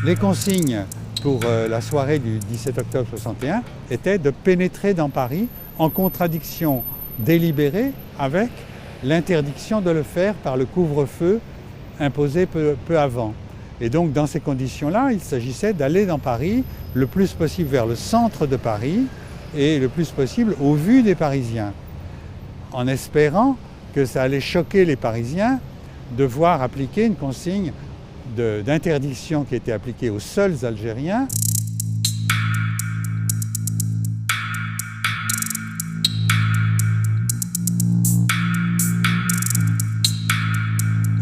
Les consignes pour la soirée du 17 octobre 61 étaient de pénétrer dans Paris en contradiction délibérée avec l'interdiction de le faire par le couvre-feu imposé peu avant. Et donc dans ces conditions-là, il s'agissait d'aller dans Paris le plus possible vers le centre de Paris et le plus possible au vu des Parisiens, en espérant que ça allait choquer les Parisiens de voir appliquer une consigne d'interdiction qui était appliquée aux seuls Algériens.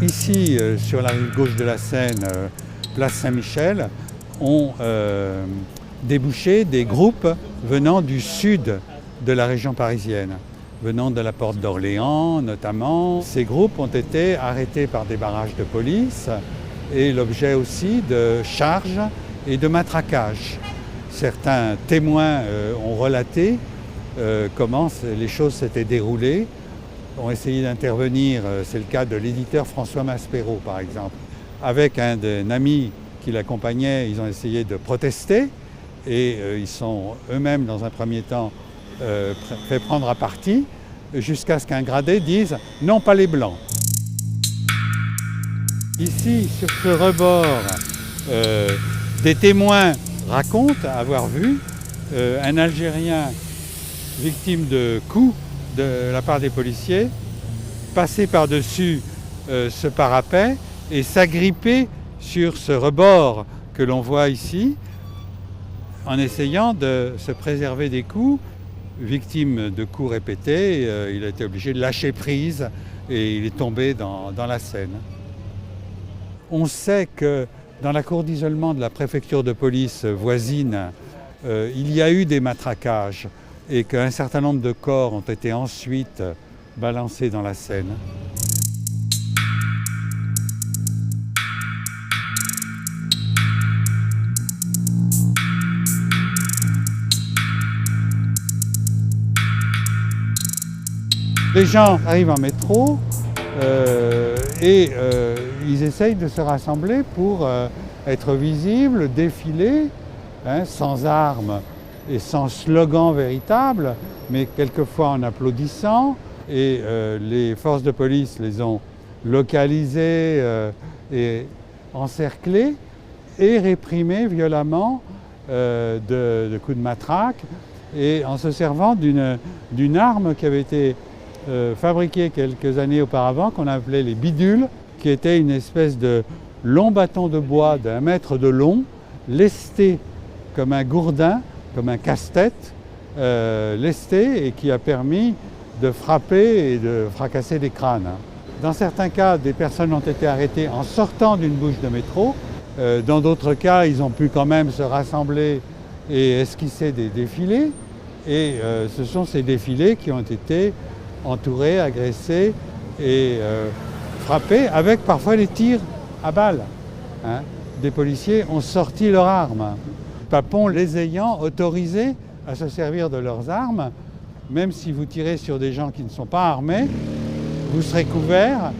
Ici, sur la rive gauche de la Seine, place Saint-Michel, ont débouché des groupes venant du sud de la région parisienne, venant de la porte d'Orléans notamment. Ces groupes ont été arrêtés par des barrages de police et l'objet aussi de charges et de matraquages. Certains témoins ont relaté comment les choses s'étaient déroulées, ont essayé d'intervenir, c'est le cas de l'éditeur François Maspero par exemple. Avec un ami qui l'accompagnait, ils ont essayé de protester et ils sont eux-mêmes dans un premier temps fait prendre à partie jusqu'à ce qu'un gradé dise « non, pas les blancs ». Ici, sur ce rebord, des témoins racontent avoir vu un Algérien victime de coups de la part des policiers passer par-dessus ce parapet et s'agripper sur ce rebord que l'on voit ici en essayant de se préserver des coups. Victime de coups répétés, il a été obligé de lâcher prise et il est tombé dans la Seine. On sait que dans la cour d'isolement de la préfecture de police voisine, il y a eu des matraquages et qu'un certain nombre de corps ont été ensuite balancés dans la Seine. Les gens arrivent en métro et ils essayent de se rassembler pour être visibles, défiler, sans armes et sans slogan véritable, mais quelquefois en applaudissant. Et les forces de police les ont localisés et encerclés et réprimés violemment de coups de matraque et en se servant d'une arme qui avait été fabriquée quelques années auparavant, qu'on appelait les bidules, qui était une espèce de long bâton de bois d'1 mètre de long, lesté comme un gourdin, comme un casse-tête, lesté et qui a permis de frapper et de fracasser des crânes. Dans certains cas, des personnes ont été arrêtées en sortant d'une bouche de métro. Dans d'autres cas, ils ont pu quand même se rassembler et esquisser des défilés. Et ce sont ces défilés qui ont été entourés, agressés et frappés, avec parfois des tirs à balles. Des policiers ont sorti leurs armes. Papon les ayant autorisés à se servir de leurs armes, même si vous tirez sur des gens qui ne sont pas armés, vous serez couverts,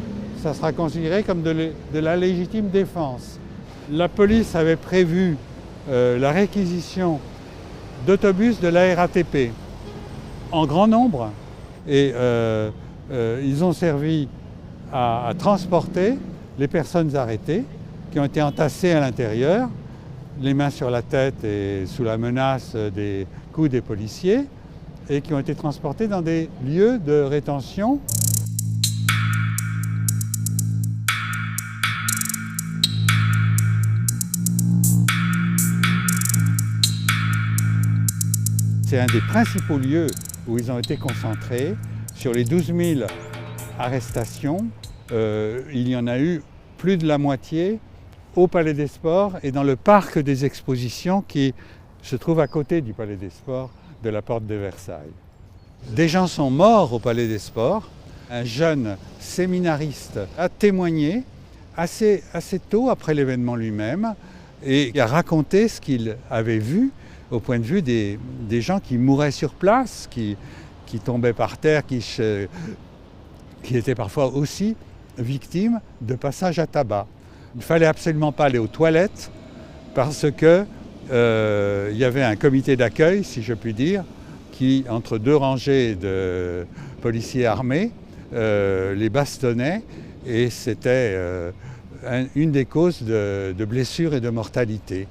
ça sera considéré comme de la légitime défense. La police avait prévu la réquisition d'autobus de la RATP en grand nombre et ils ont servi à transporter les personnes arrêtées qui ont été entassées à l'intérieur, les mains sur la tête et sous la menace des coups des policiers, et qui ont été transportés dans des lieux de rétention. C'est un des principaux lieux où ils ont été concentrés. Sur les 12 000 arrestations, il y en a eu plus de la moitié au Palais des Sports et dans le parc des expositions qui se trouve à côté du Palais des Sports, de la porte de Versailles. Des gens sont morts au Palais des Sports. Un jeune séminariste a témoigné assez tôt après l'événement lui-même et a raconté ce qu'il avait vu au point de vue des gens qui mouraient sur place, qui tombaient par terre, qui étaient parfois aussi victimes de passages à tabac. Il ne fallait absolument pas aller aux toilettes parce que il y avait un comité d'accueil, si je puis dire, qui, entre deux rangées de policiers armés, les bastonnait, et c'était une des causes de blessures et de mortalité.